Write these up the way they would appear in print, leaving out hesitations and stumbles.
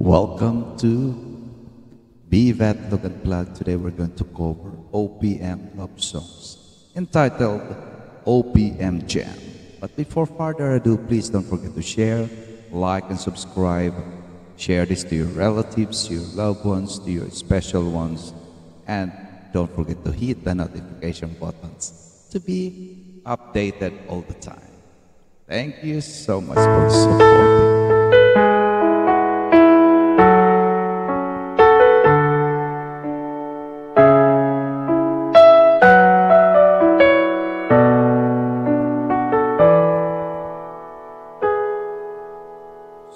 Welcome to BVAT Look and Plug. Today we're going to cover OPM love songs entitled OPM Jam. But before further ado, please don't forget to share, like, and subscribe. Share this to your relatives, to your loved ones, to your special ones. And don't forget to hit the notification buttons to be updated all the time. Thank you so much for supporting.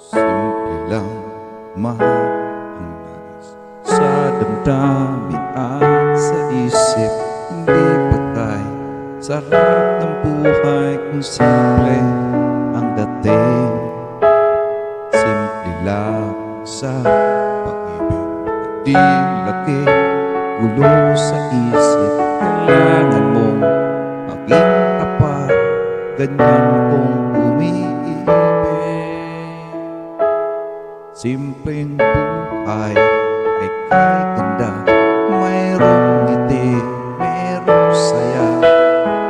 Simple lang, mahal ang nais sa damdamin at sa isip. Hindi patay, sarap ng buhay kung simple ang dating. Simple lang sa pag-ibig, di laki, gulo sa isip. Kailangan mong maging tapat, ganyan kung umiibig. Simpleng buhay ay kay ganda, mayroong ngiti, mayroong saya.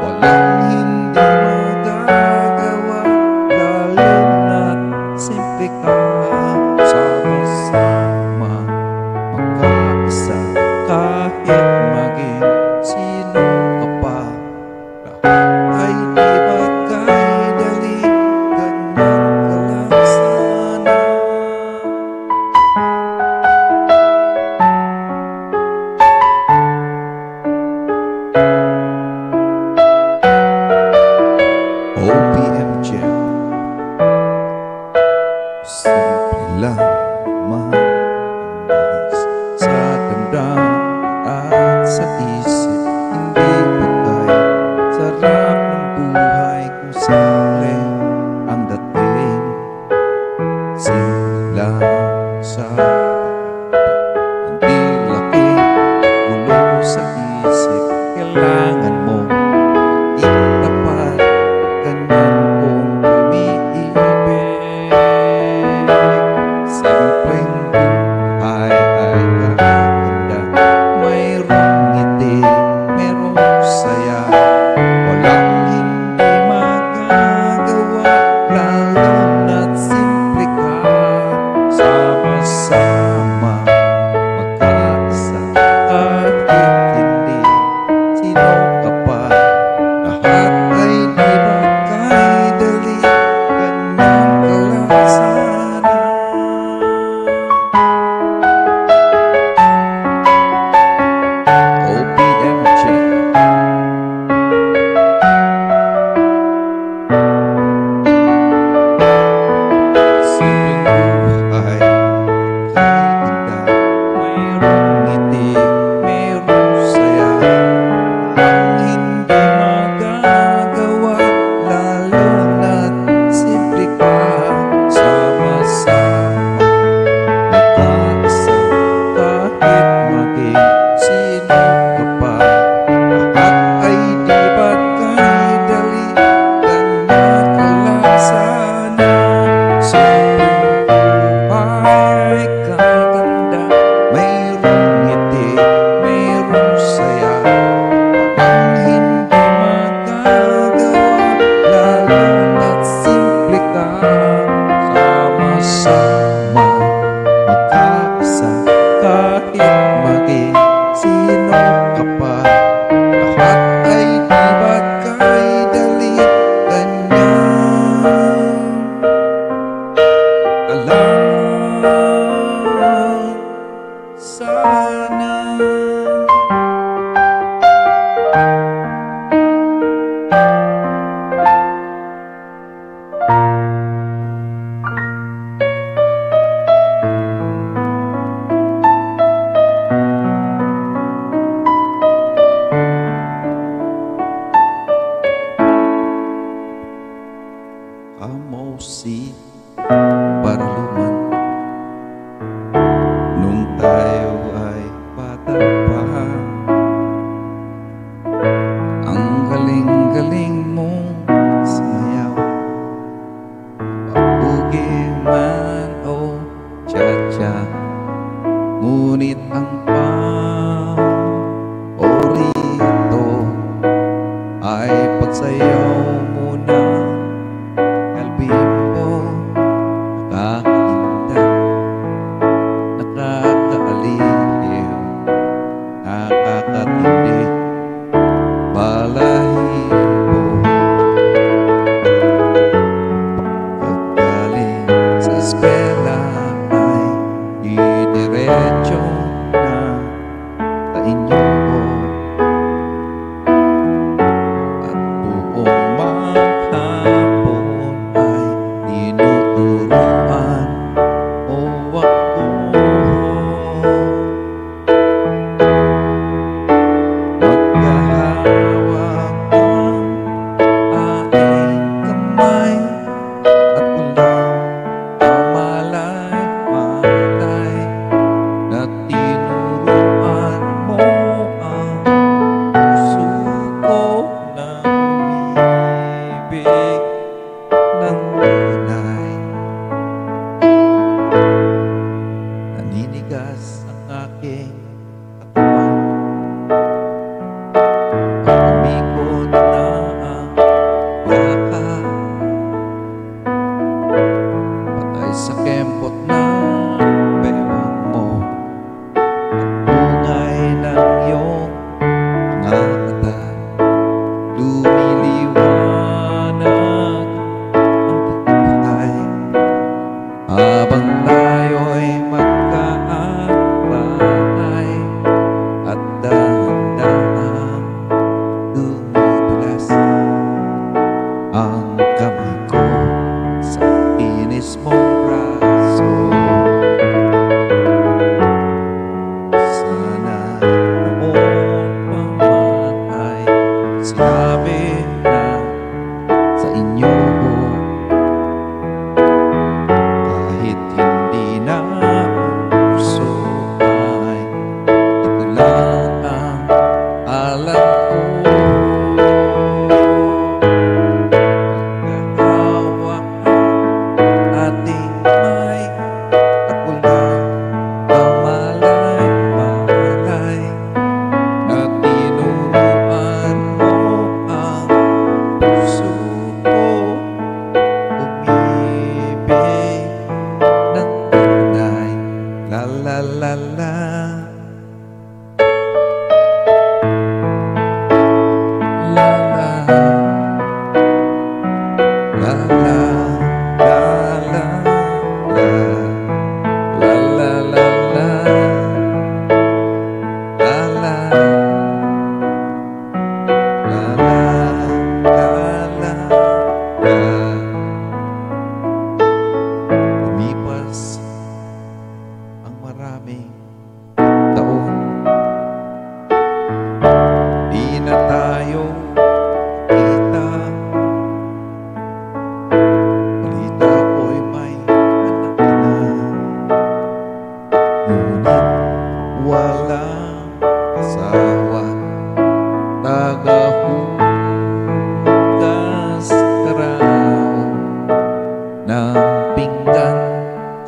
Walang hindi magagawa, lalo na't simple ka. Sama-sama, magkaisa, kahit maging sino ka pa. Lahat ay di bagay dali, ganyan ka lang sana. Ngunit ang paborito ay pagsayaw mo ng kalbimbo. Nakakainda, nakakaaliw, nakakatindi, balahibo. Paggaling sa eskwela ay didiretso na sa inyo. At buong maghapon ay tinuturuan mo ako. Magkahawak ang aking kamay at walang kamalay-malay na tinuruan mo ang puso ko na umibig ng tunay. Naninigas ang aking katawan, umikot na ang yakap, patay sa kempot ng bewang mo. Bungay ng iyong mga mata, lumiliwanag ang buhay habang tayo'y magkaabay at dahan-dahang dumudulas ang kamay ko sa inis mong braso. Sana noon pa man ay sinabi na sa inyo, kahit hindi na puso ay ito lang ang alam ko. Magkahawak ang ating kamay at walang kamalay-malay na tinuruan mo ang puso ko umibig ng tunay. La la la la. La la. La la. La la. La. La la la la. La la. La la. La la. La. Lumipas ang maraming taon, di na tayo kita. Balita ko'y may anak na, ngunit walang asawa. Tagahugas ka raw ng pinggan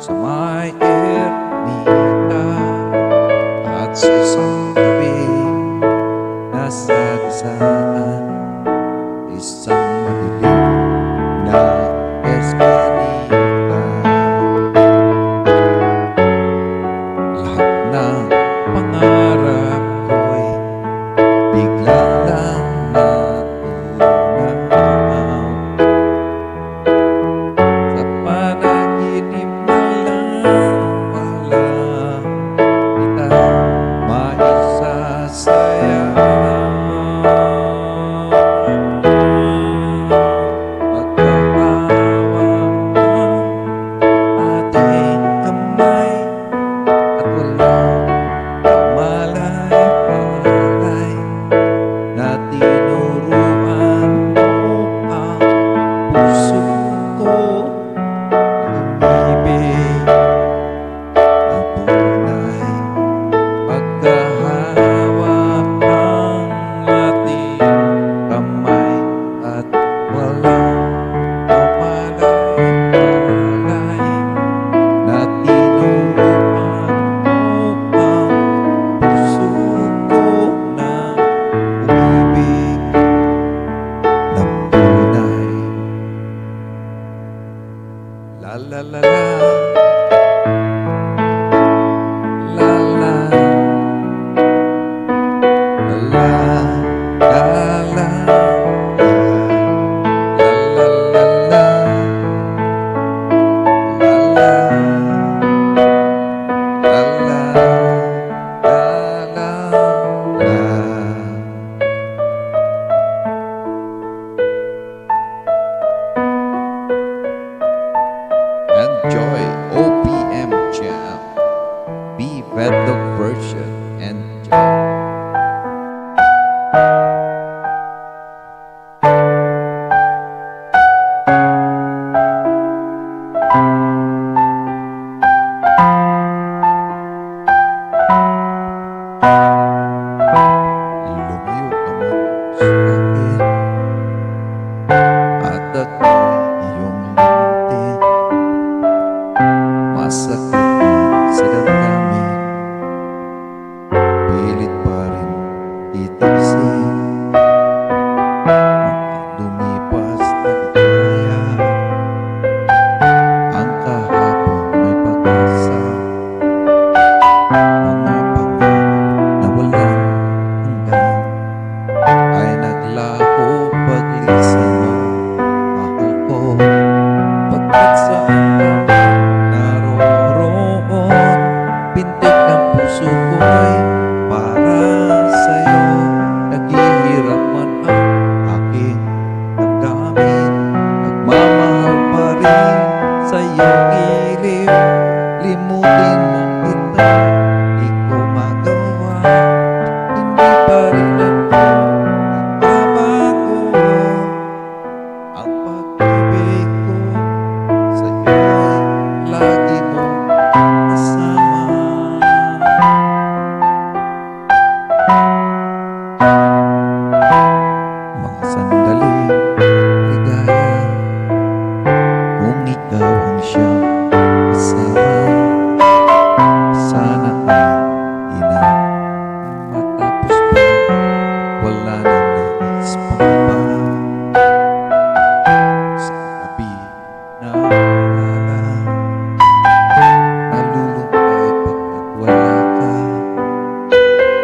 sa may ermita, at sa isang gabi nasa gisaan isang madilim na eskinita. Lahat ng pangarap ko'y B Vedlock version. Enjoy. Lumayo ka man sa akin at ako'y iyong limutin. Masakit man sa damdamin, pilit pa rin titiisin. Mga lumipas na ligaya, ang kahapon may pag-asa. Mga pangarap na walang hanggan ay naglaho paglisan mo, mahal ko. Pagkat saan ka naroroon, pintig ng puso ko'y para sa'yo. Naghihirap man ang aking damdamin, nagmamahal pa rin sa'yo giliw. Limutin man kita, di ko magawa, hindi pa rin ako nagbabago. Ang pag-ibig ko sa'yo'y lagi mong kasama. Mga sandaling ligaya, kung ikaw ang siyang kasama, sana ay di na matapos pa, wala na nais pang iba. Sa gabi na wala, nalulungkot pagkat wala ka.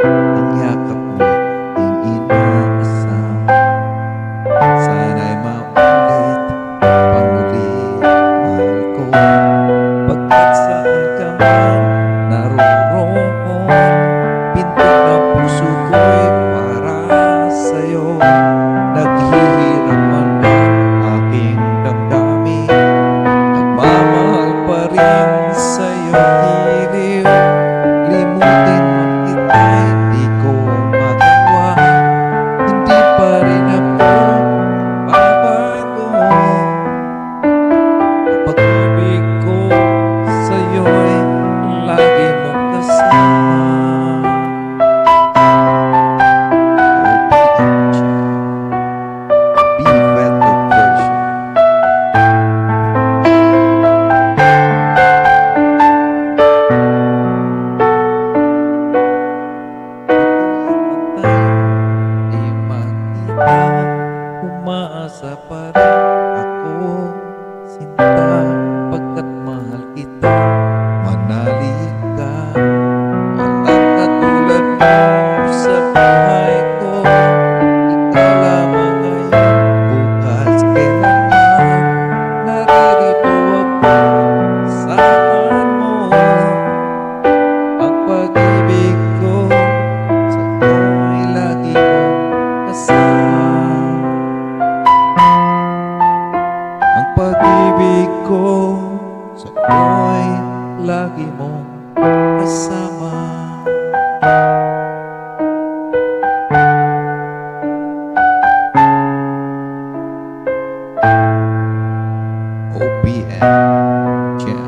Ang yakap mo'y aking inaasam, sana'y maulit panguli, mahal ko. Pagkat saan ka man naroroon, pintig ng puso ko'y para sa'yo. Naghihirap man ang aking damdamin, nagmamahal pa rin sa'yo giliw. Limutin man kita, hindi ko magawa, hindi pa rin ako nagbabago. Ang pag-ibig ko sa'yo'y lagi mong kasama. OPM B Vedlock version. Di makita, umaasa pa rin ako, sinta, pagkat mahal kita. Manalig ka, walang katulad mo sa buhay ko. Ikaw lamang ngayon, bukas kailanman, naririto ako sa saan mo. Ang pag-ibig ko sa'yo'y lagi mong kasama. Ang pag-ibig ko sa'yo'y lagi mong kasama. OPM Jam.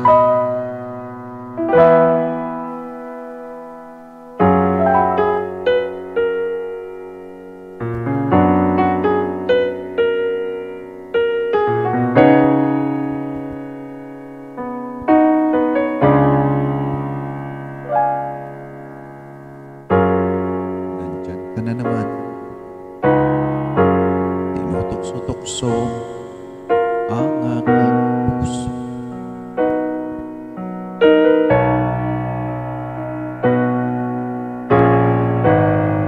Nandyan ka na naman, tinutokso-tokso ang aking puso.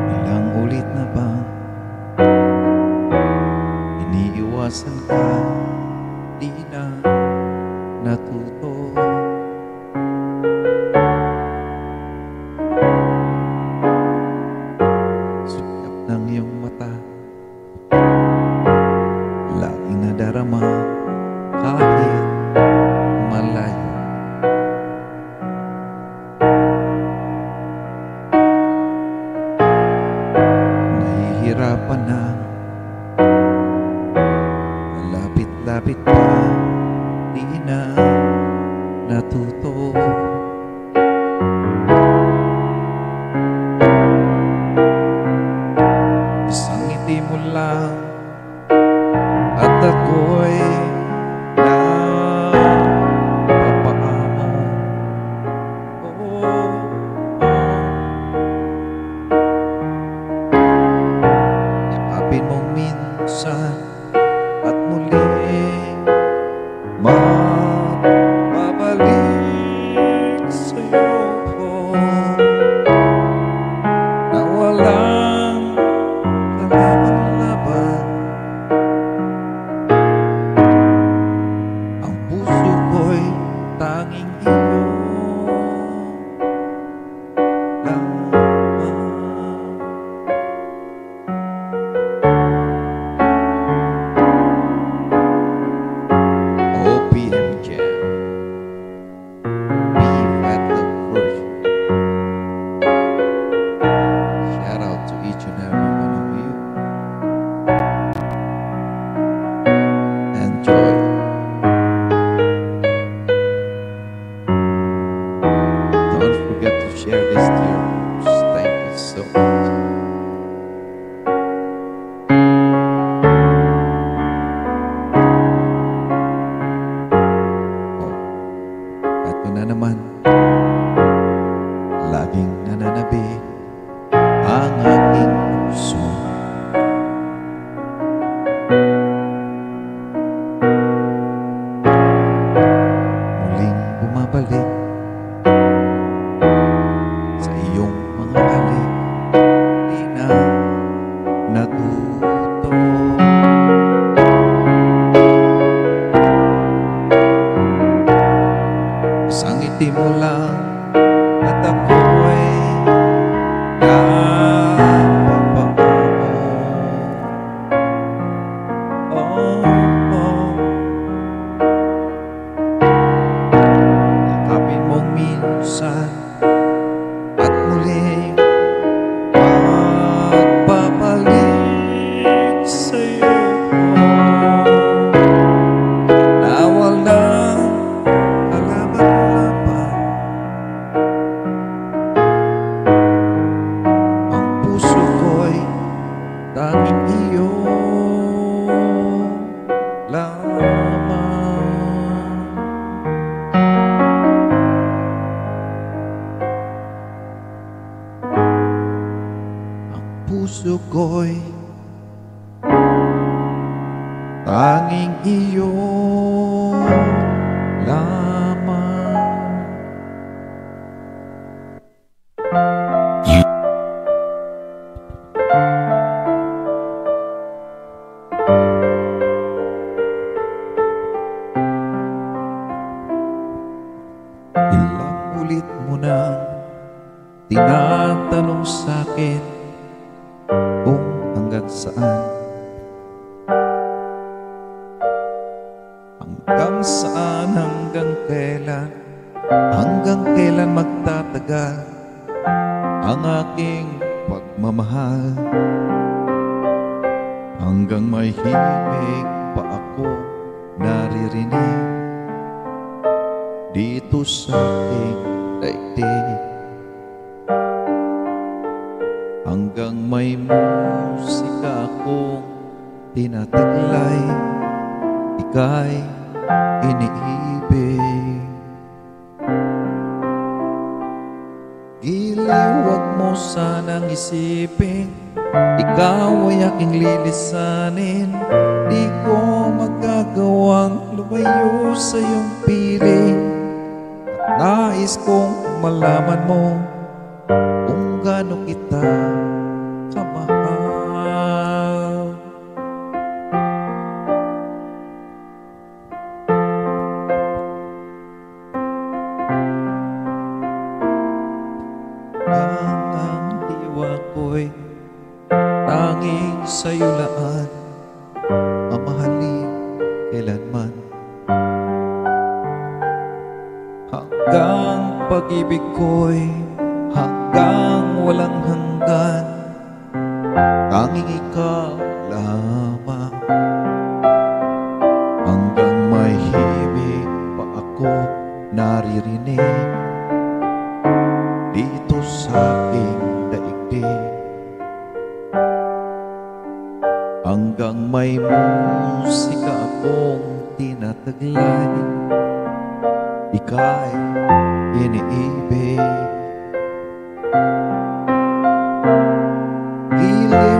Ilang ulit na bang iniiwasan ka, di na natuto. Sukap ng iyong mata, laging nadarama kahit malayo. harapan na malapit-lapit pa, di na natuto. Isang ngiti mo lang at ako'y napapaamo. Yakapin mong minsan at muli mababalik sa'yo na walang kalaban-laban. Ang puso ko'y tanging iyo lamang. OPM Jam, Beef at the Version. Shout out to each and every one of you. Enjoy. Don't forget to share this to your groups. Thank you so much. Oh, eto na naman. Laging nananabi ang aking puso. Muling bumabalik sa iyong mga halik, di na natuto. Isang ngiti mo lang at ako'y napapaamo. Oh, oh. Yakapin mong minsan at muling magbabalik sa'yo na walang kalaban-laban. Ang puso ko'y tanging iyo lamang. Ang puso ko'y tanging iyo lamang. Ilang ulit mo nang tinatanong sa'kin kung hanggang saan, hanggang kailan magtatagal ang aking pagmamahal, hanggang may himig pa ako naririnig dito sa aking daigdig, hanggang may musika akong tinataglay, ika'y iniibig. Giliw, wag mo sanang isipin, ikaw ay aking lilisanin. Di ko magagawang lumayo sa iyong piling, at nais kong malaman mo kung gaano kita kamahal. Ang diwa ko'y tanging sa'yo laan, mamahalin kailanman. Hanggang pag-ibig ko'y hanggang walang hanggan, tanging ikaw lamang. Hanggang may himig pa ako naririnig dito sa aking daigdig. Hanggang may musika akong tinataglay, ika'y iniibig.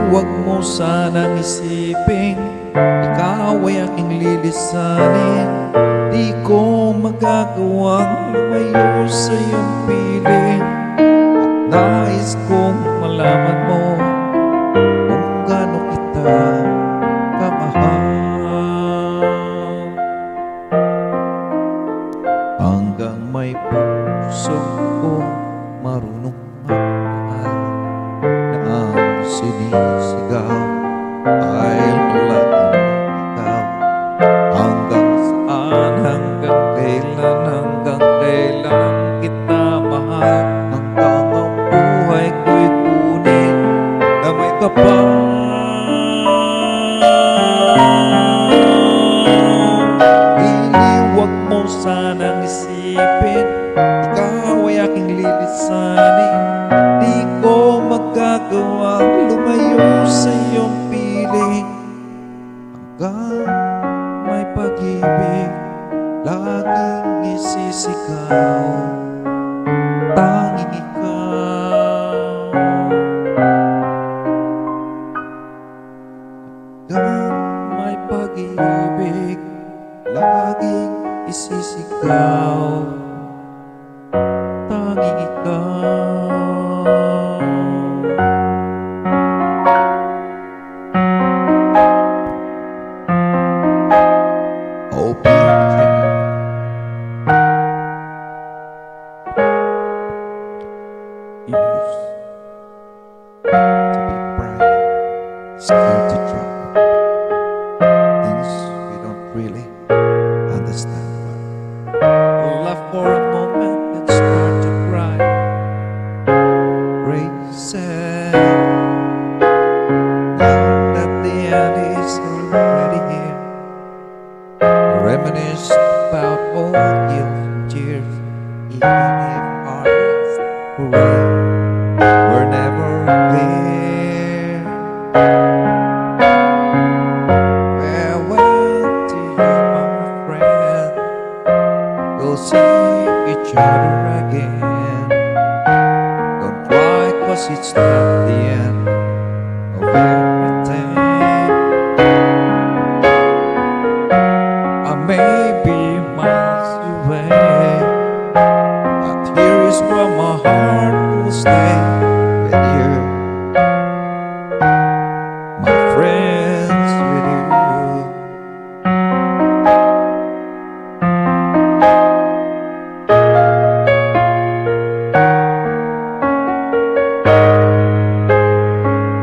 Huwag mo sanang isipin, ikaw ay aking lilisanin. Di ko magagawang lumayo sa iyong piling. At nais kong malaman mo kung gaano kita kamahal. Hanggang may puso kong marunong magmahal, na ang sinisigaw ay laging ikaw. Hanggang saan, hanggang kailan kita mahal. Hanggang ang buhay ko'y kunin na may kapal. Huwag mo sanang isipin, ikaw ay aking lilisanin. Di ko magagawang lumayo sa iyong piling. Hanggang may pag-ibig laging isisigaw, tanging ikaw. Hanggang may pag-ibig laging isisigaw, tanging ikaw. Scared to try things we don't really understand. We'll laugh for a moment and start to cry. Racing now that the end is already here. Reminisce about old guilt and tears, even if our hearts were never there. Farewell to you, my friend. We'll see each other again. Don't cry, 'cause it's not the end of everything. I may be miles away, but here is where my heart will stay with you.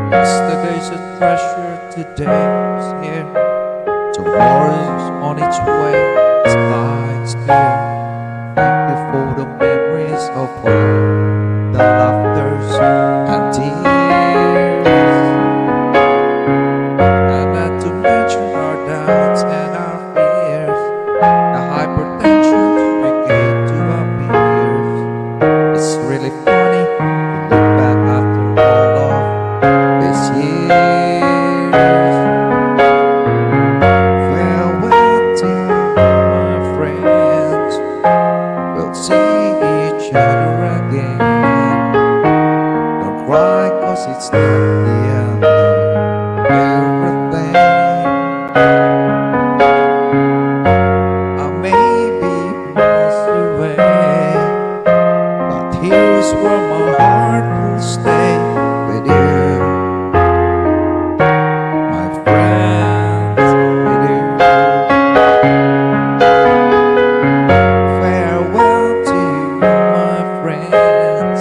Yesterday's a treasure, today's here. Tomorrow's on its way, the sky's clear. Thank you for the memories of all the laughters and tears. And not to mention our doubts and our fears, the hypertension we gave to our peers. It's really funny to look back after all of this years. Farewell to you, my friends. We'll see each other again. Don't cry, 'cause it's not the end of everything. I may be miles away, but here's where my heart will stay with you. My friends, with you. Farewell to you, my friends.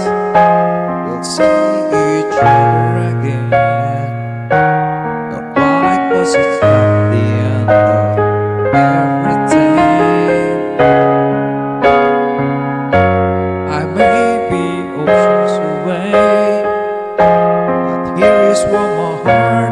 We'll see each other again. Don't cry, 'cause it's not the end of everything. I may be oceans away, but here is where my heart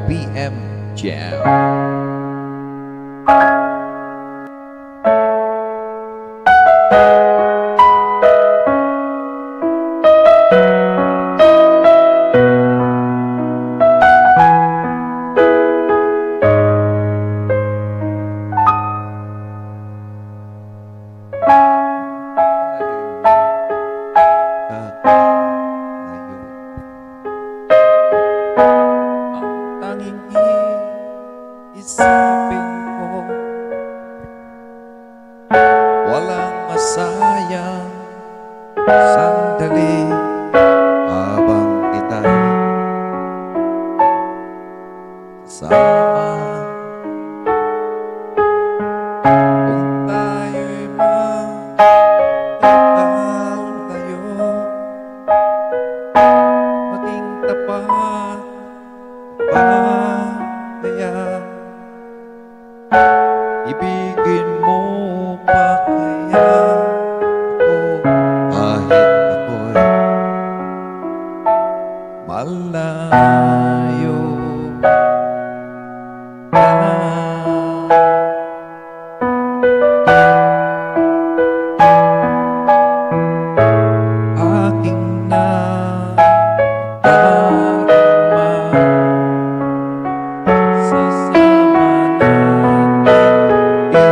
OPM Jam. Isipin ko, walang masayang sandali Habang kita kasama. Kung tayo'y magkakalayo, maging tapat pa kaya. Ibigin mo pa kaya ako kahit ako'y malayo na. Aking nadarama sasama natin, di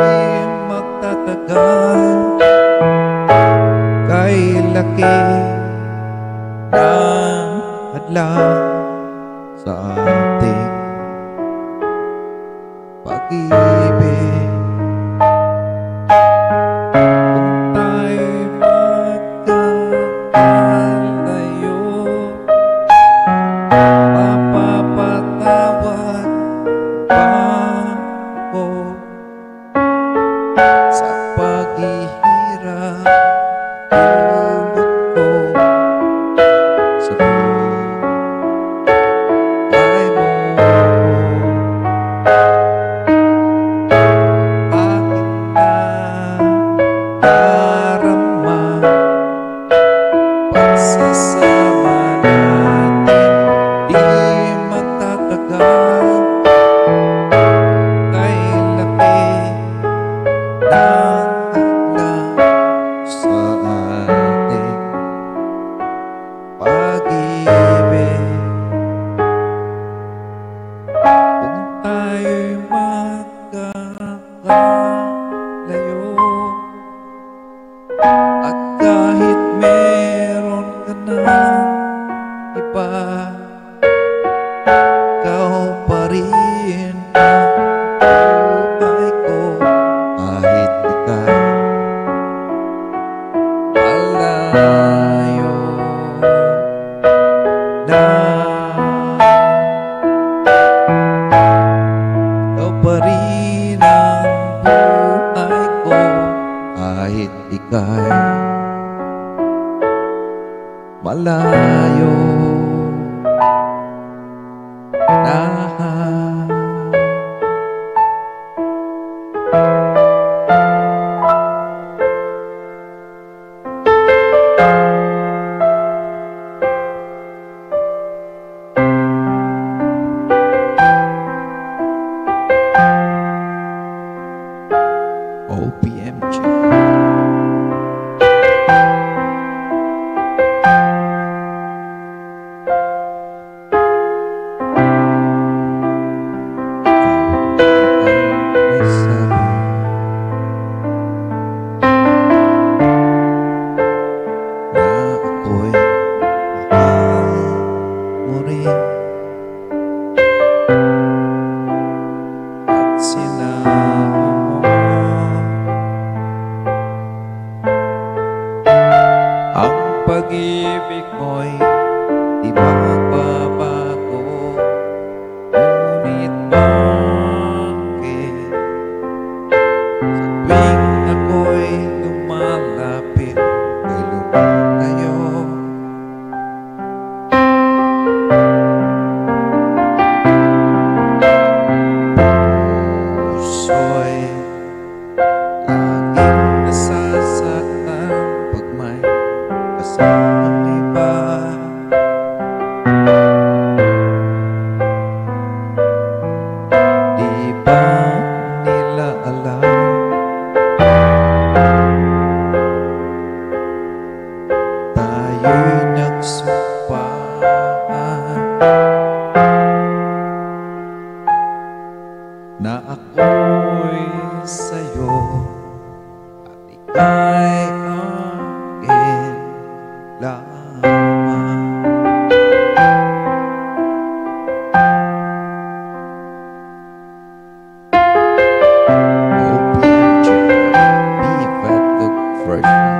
magtatagal. Kay laki ng hadlang sa ating pag-ibig. Kung tayo'y magkakalayo, mapapatawad pa ako sa paghihirap dulot ko sa buhay mo. Aking nadarama pagsasama natin, di magtatagal. Kay laki ng hadlang Sa ating pag-ibig. Kung tayo'y magkakalayo, at kahit meron ka na iba, ikaw pa rin ang buhay ko. kahit ika'y Malayo na, ikaw pa rin ang buhay ko. kahit ika'y Malayo na. OPM Jam. May sabi na ako'y mahal mo rin, at sinabi mo ang pag-ibig mo'y di magbabago. Ngunit bakit sa tuwing ako'y lumalapit kay lumayo, puso'y laging nasasaktan pag may kasamang iba. sumpaan na ako'y sa'yo at ika'y akin lamang. OPMJ, Be Fat Look Version.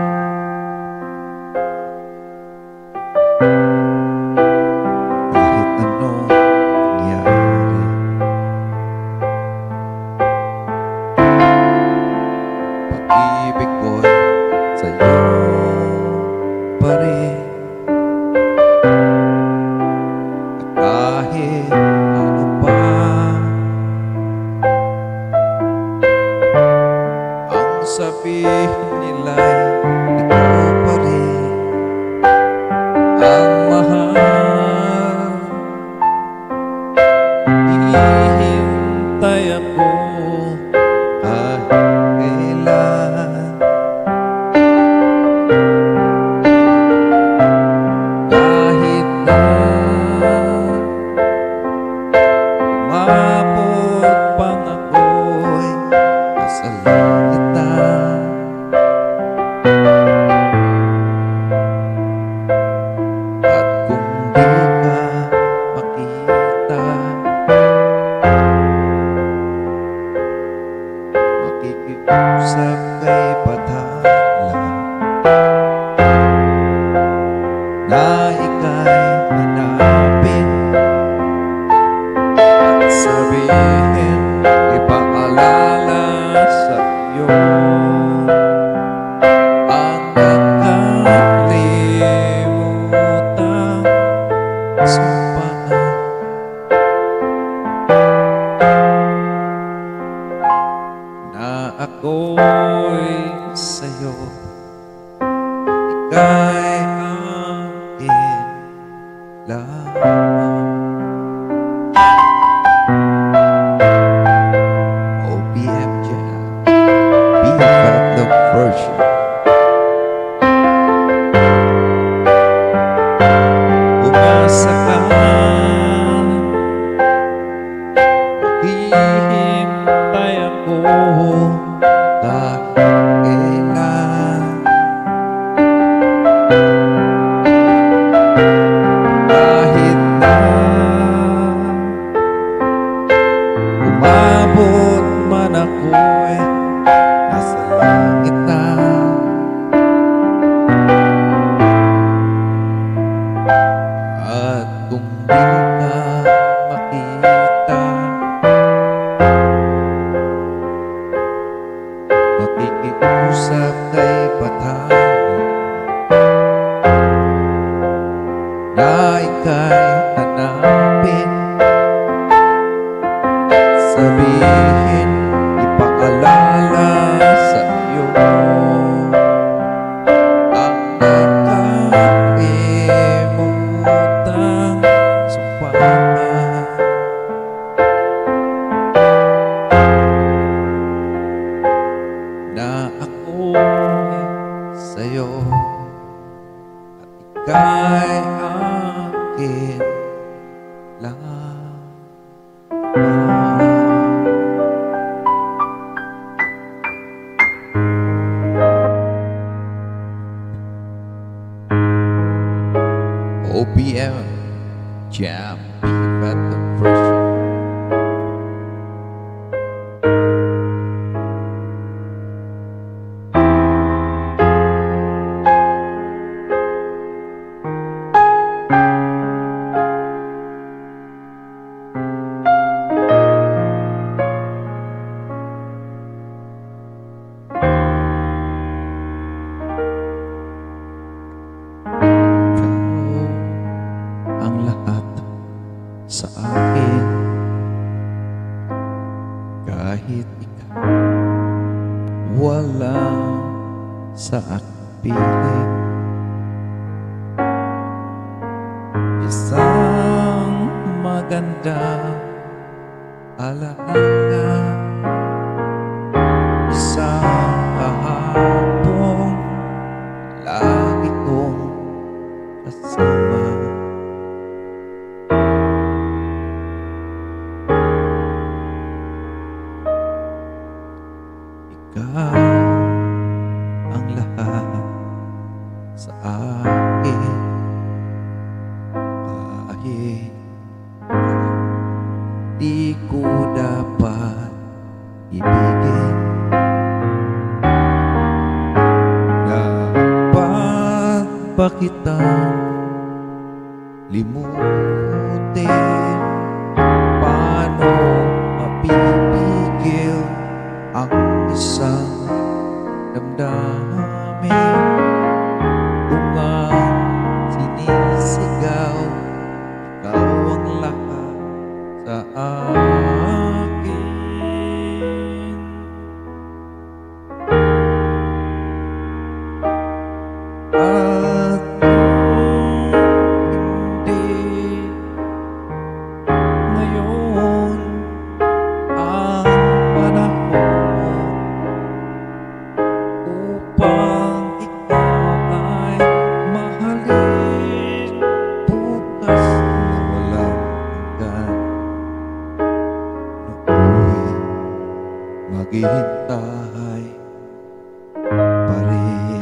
Kahit anong nangyari, pag-ibig ko'y sa'yo pa rin. At kahit ano pa ang sabihin nila'y ikaw pa rin ang mahal. Hihintay ako kahit kailan, kahit na umabot pang ako'y nasa langit na. At kung di ka makita, makikiusap kay Bathala na ika'y hanapin at sabihin, ipaalala sa iyo ang nakalimutan sumpaan na ako'y sa'yo, ika'y akin lamang. OPMJ, Be Fat Look Version. Umasa ka, maghihintay ako kahit kailan, kahit na umabot man ako'y nasa langit na. At kung di ka makita, makikiusap kay Bathala na ika'y hanapin, sabihin, ipaalala sa iyo ang nakalimutan sumpaan na ako'y sa'yo at ika'y akin lamang. OPM Jam, Be Fat Look Version. Pero ang lahat sa akin, kahit ikaw walang sa aking piling, isang maganda alaala, isang kahapon lagi kong kasama. ko dapat ibigin. Dapat ba kitang limutin? Paano mapipigil ang isang damdamin kung ang sinisigaw ikaw ang lahat sa akin? At kung hindi ngayon ang panahon upang ikaw ay mahalin, bukas na walang hanggan, nooy maghihintay pa rin.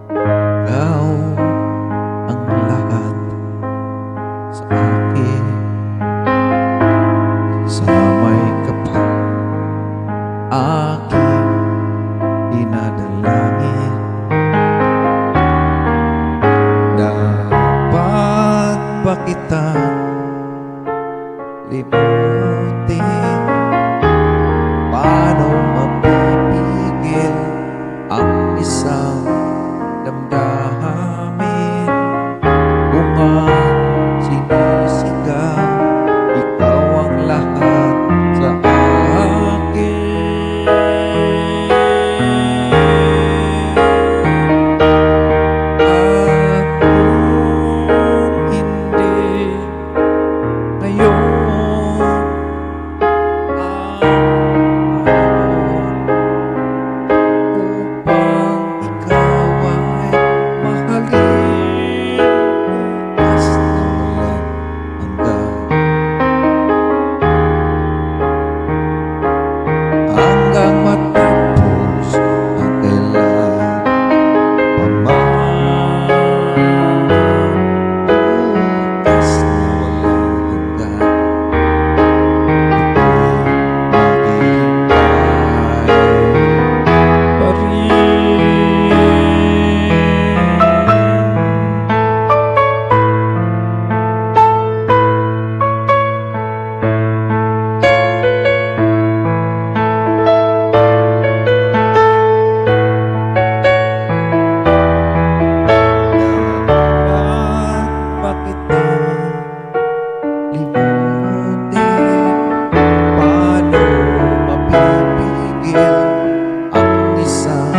ikaw ang lahat sa akin. Samay ka pa, Aking dinadalangin, dapat ba kitang limutin? Paano mapipigil ang isang damdamin kung ang sinisigaw ikaw ang lahat sa akin? At kung hindi ngayon ang panahon upang ikaw ay mahalin, bukas na walang hanggan, hanggang matapos ang kailan pa man. bukas na walang hanggan. Maghihintay Pa rin. Dapat ba kitang limutin? Paano mapipigil ang isang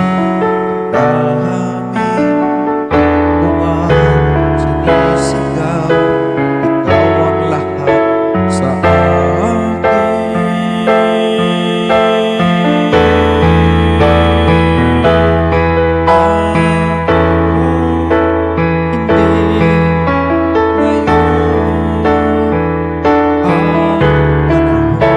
damdamin kung ang sinisigaw ikaw ang lahat sa akin? At kung hindi ngayon ang panahon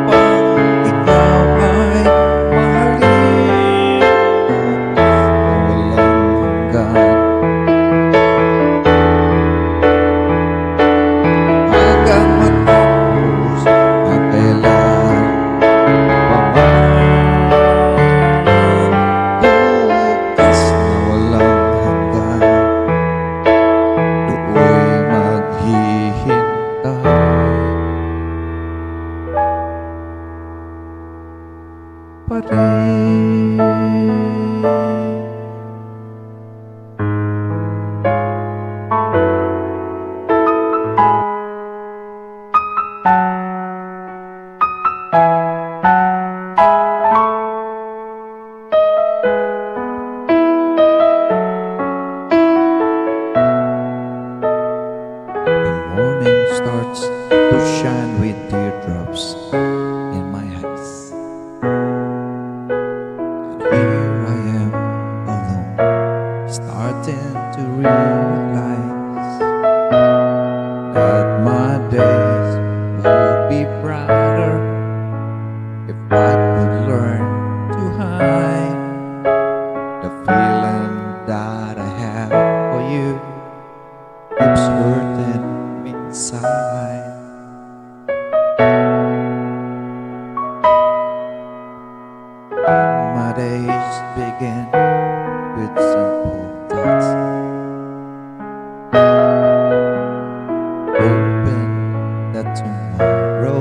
upang ikaw ay mahalin, na walang hanggan, hanggang matapos ang kailan pa man. bukas Na walang hanggan, nooy maghihintay pa rin. The morning starts to shine with teardrops in my eyes. And here I am alone, starting to realize that my days would be brighter if I could learn to hide the fear My days begin with simple thoughts, hoping that tomorrow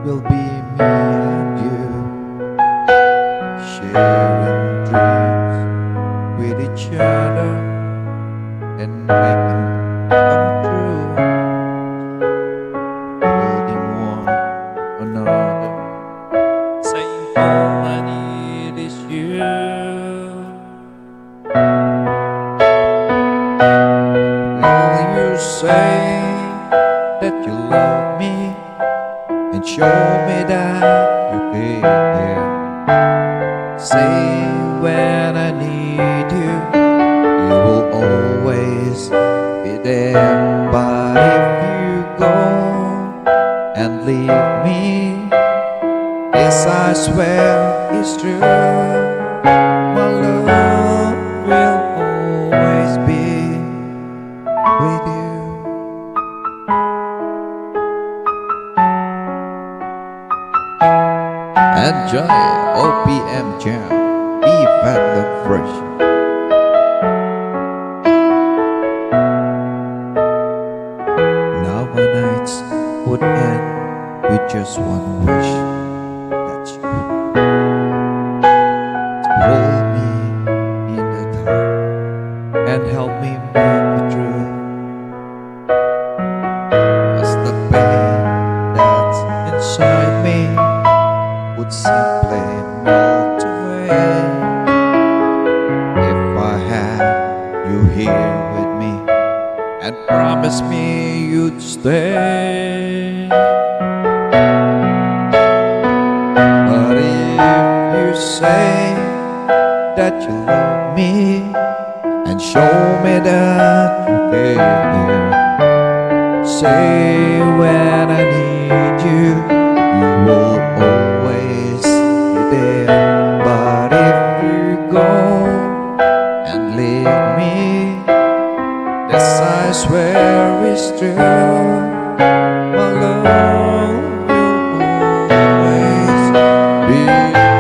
will be me and you, sharing dreams with each other and making come true, holding one another, saying all I need is you. Will you say that you love me and show me that you care? Say when I need you, you will always be there. But if you go and leave me, this I swear is true. My love will always be with you. Enjoy OPM Jam, Be-Fat Look Fresh. Now my nights would end with just one wish, that's you, to hold me in the dark and help me make it through. As the pain that's inside me would simply melt away if I had you here with me and promise me you'd stay. But if you say that you love me and show me that you care, say when I need you, you will always be there. But if you go and leave me, this I swear is true. My love will always be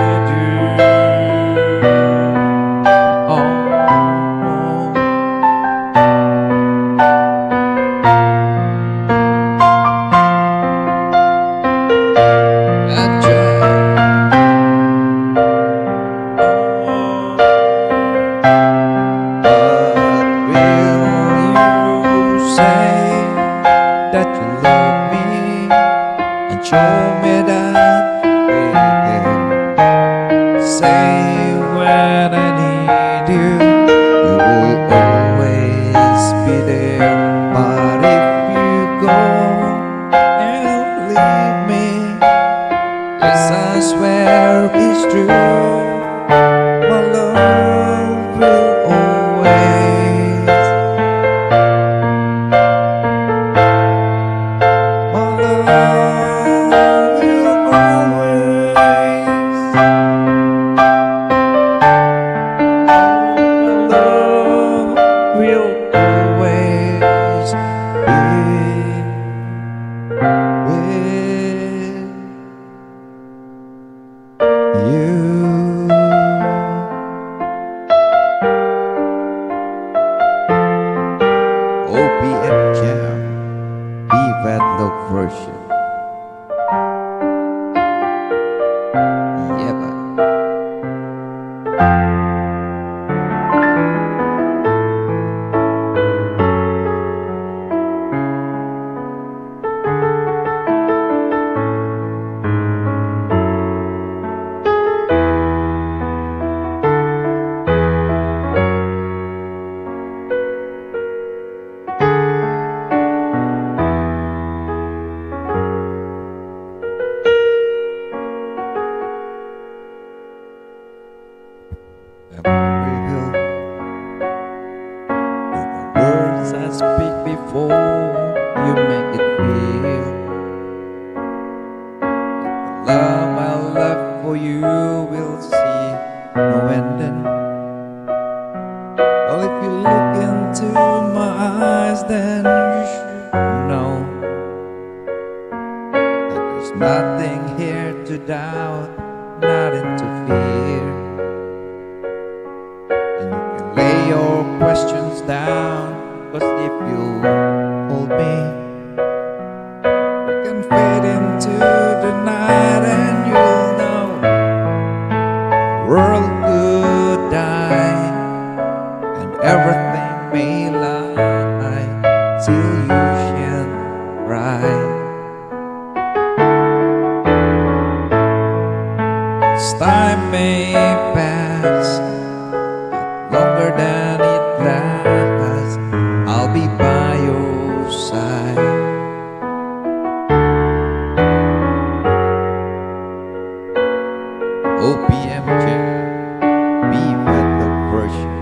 with you. Oh, enjoy. But will you say that you love me and show me that you care? Say when I need you, you will always be there. But if you go and leave me, yes, I swear it's true. My love will always, my love will always, my love will always be with you. OPM Jam, Be-Fat Look version. Yeah, man. Every hill, the words I speak before you make it feel that the love I left for you will see no ending. Well, if you look into my eyes, then you should know that there's nothing here to doubt, nothing to fear. As time may pass, longer than it lasts, I'll be by your side. OPM Jam, be better version.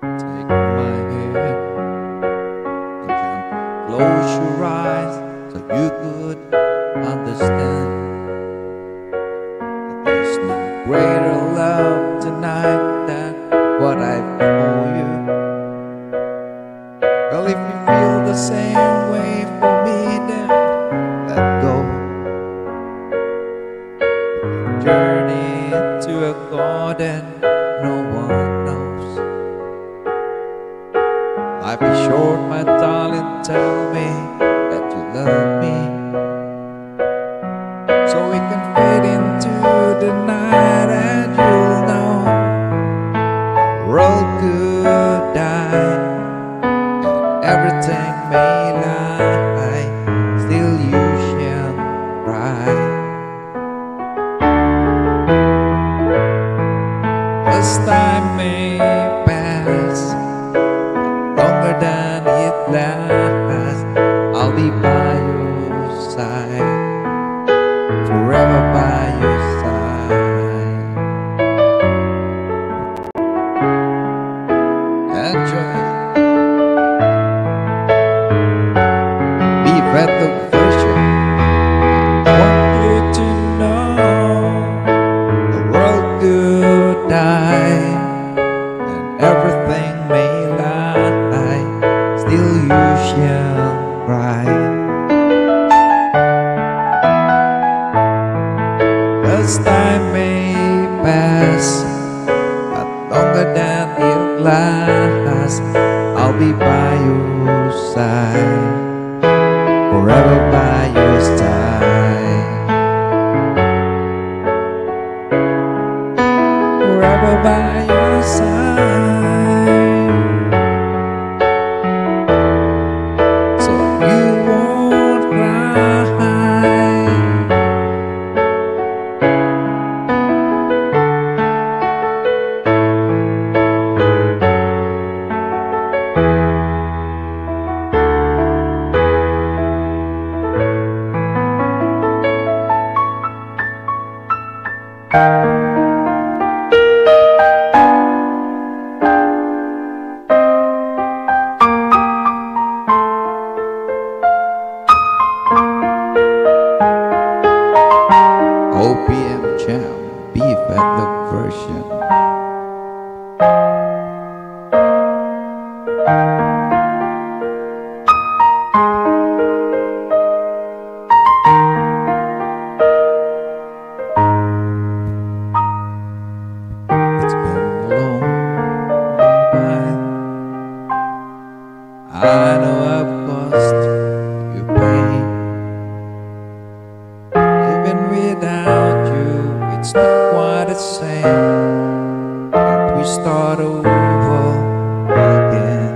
Take my hand and gently close your eyes so you could understand that there's no greater love tonight than what I feel for you. Well, if you feel the same way for me, then let go. Journey to a garden no one knows. Life is short, my darling, tell me that you love me, So we can fade into the night and you'll know the world could die and everything may lie, still you shall cry. As time may pass, longer than it lasts, I'll be by your side, forever by your side. enjoy. Be better version. I want you to know the world could die and everything may lie, still you shall cry. As time may pass, but longer than it lasts, I'll be by your side, forever by your side, forever by your side. So you won't cry. OPM Jam, be better version. It's been a long while. I know I've caused you pain. Even without you, it's not quite the same. Can't we start over again?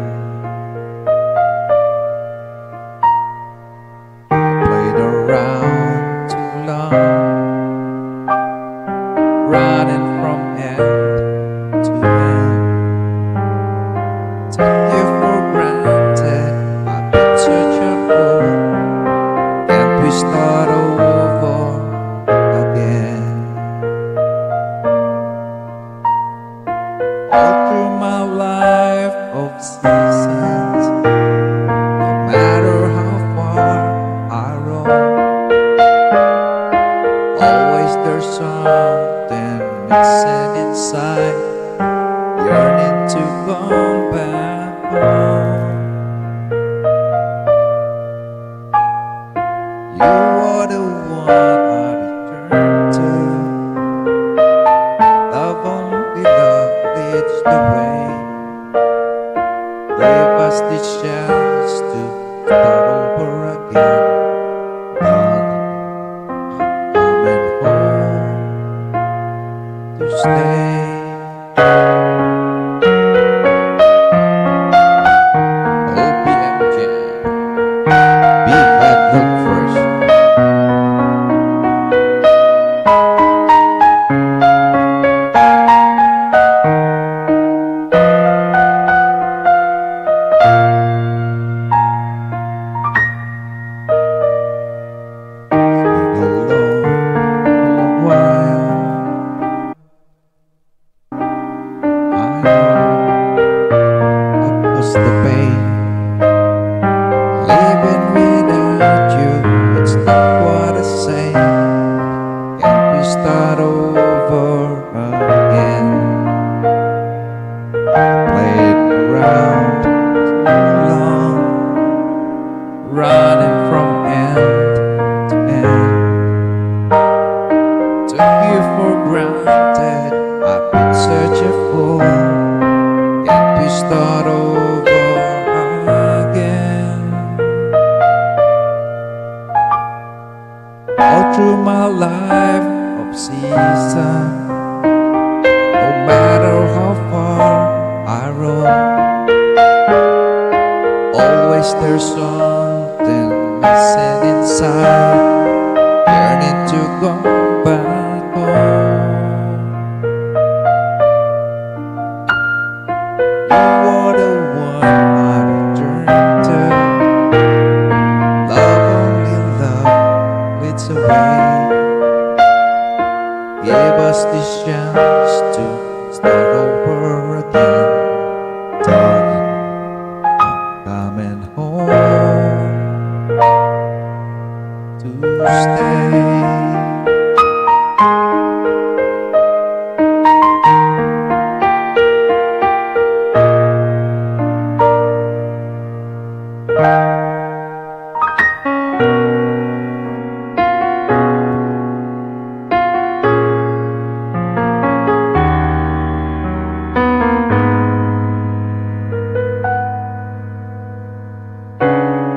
Played around too long, running from end to end. Take you for granted, I've been such a fool. Can't we start over again? All through my life of seasons, no matter how far I roam, always there's something missing inside, yearning to come back home. You are the one I return to. Love only love leads the way. Give us the chance to start over again. Darling, I'm coming home to stay. OPM Jam. running from end to end. Took you for granted, I've been searching for. Can't we start over again? All through my life of season, no matter how far I roam, always there's something missing inside, yearning to go back home. You are the one I return to. Love, only love leads away. Give us this chance to start over again. Darling, I'm coming home to stay.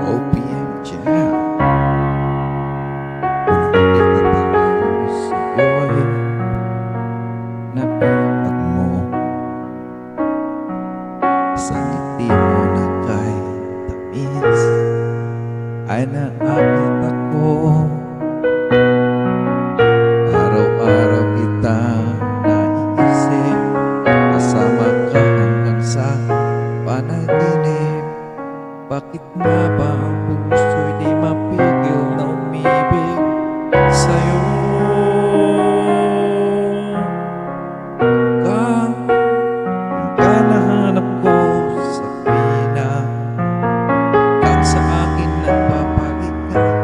OPM Jam. Kung hindi ka tayo sa'yo'y napipat mo, sa ngiti mo na kay tamis ay naakit ako. Araw-araw kitang naiisip, kasama ka hanggang sa panaginip. Bakit nga ba ang puso'y di mapigil na umibig sa'yo? Ka nahanap ko sa pina, kang sa akin nagpapaligay.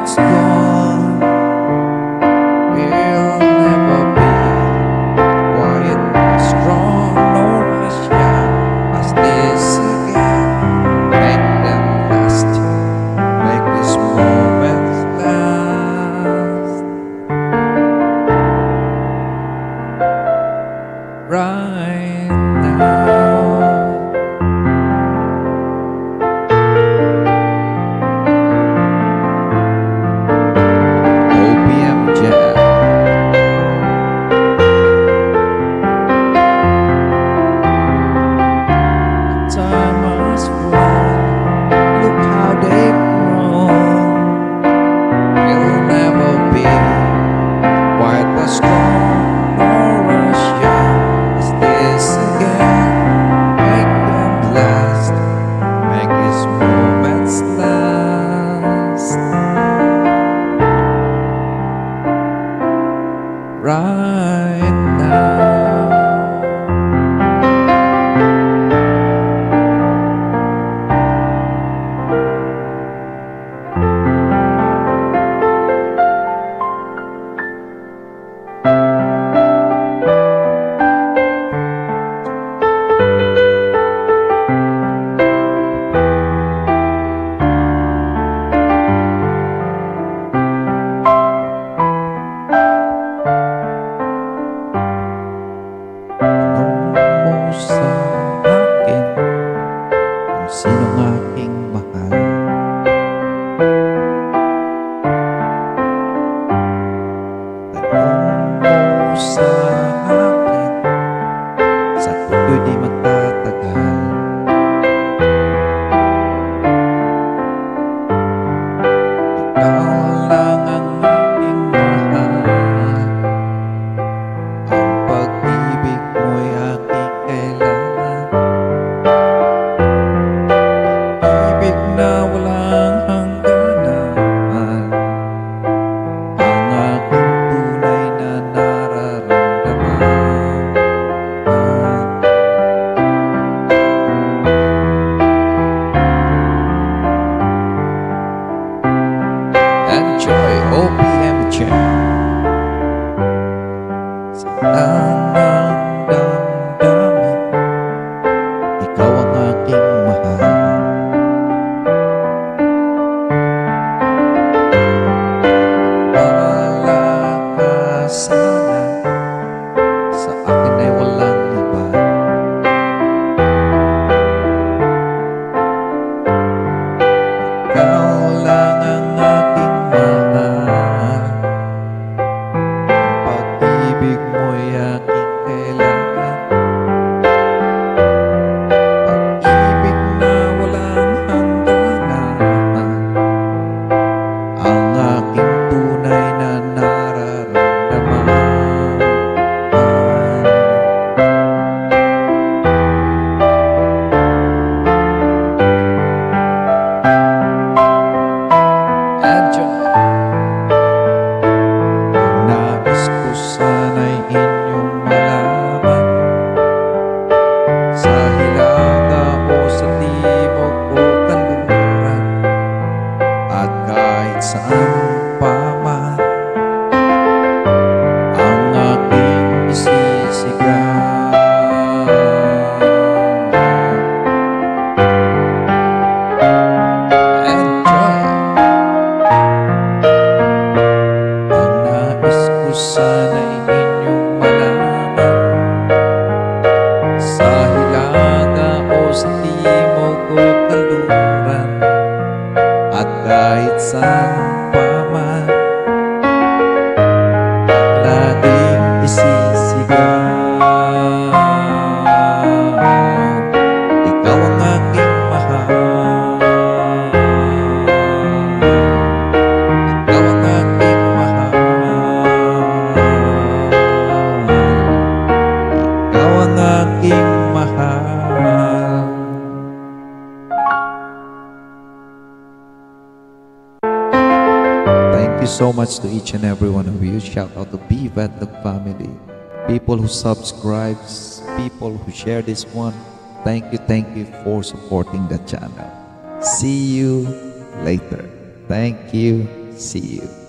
it's gone, we'll never be quiet or strong, no rush as this again. Make them last, make this moment last. Right now. OPM Jam. Time has flown, look how they've grown. It'll never be quite as strong, nor as young as this again. Make them last, make these moments last. Right now. Tanong mo sa akin kung sinong aking mahal. Tanong mo sa akin, sa ko'y di magtatagal. Ikaw lang ang aking mahal. Ang pag-ibig mo'y aking kailangan. Pag-ibig na walang hangganan. Ang aking tunay na nararamdaman. Enjoy OPM Jam. Sa tanang damdamin, ikaw ang aking mahal. Wala ka sana, sa akin ay walang iba. Ikaw lang ang aking mahal. Ang pag-ibig mo'y aking kailangan. Pag-ibig na walang hangganan. Ang aking tunay na nararamdaman. Enjoy. Ang nais ko sana'y inyong malaman, sa hilaga o sa timog o kanluran, at kahit saan pa man, ang aking isisigaw. Enjoy. Ang nais ko sana'y inyong malaman, sa hilaga o sa timog o kanluran, at kahit saan pa man, laging isisigaw. Ikaw ang aking mahal. Ikaw ang aking mahal. Ikaw ang aking mahal. Thank you so much to each and every one of you. Shout out to Bevatlog family. People who subscribes, people who share this one. Thank you for supporting the channel. See you later. Thank you See you.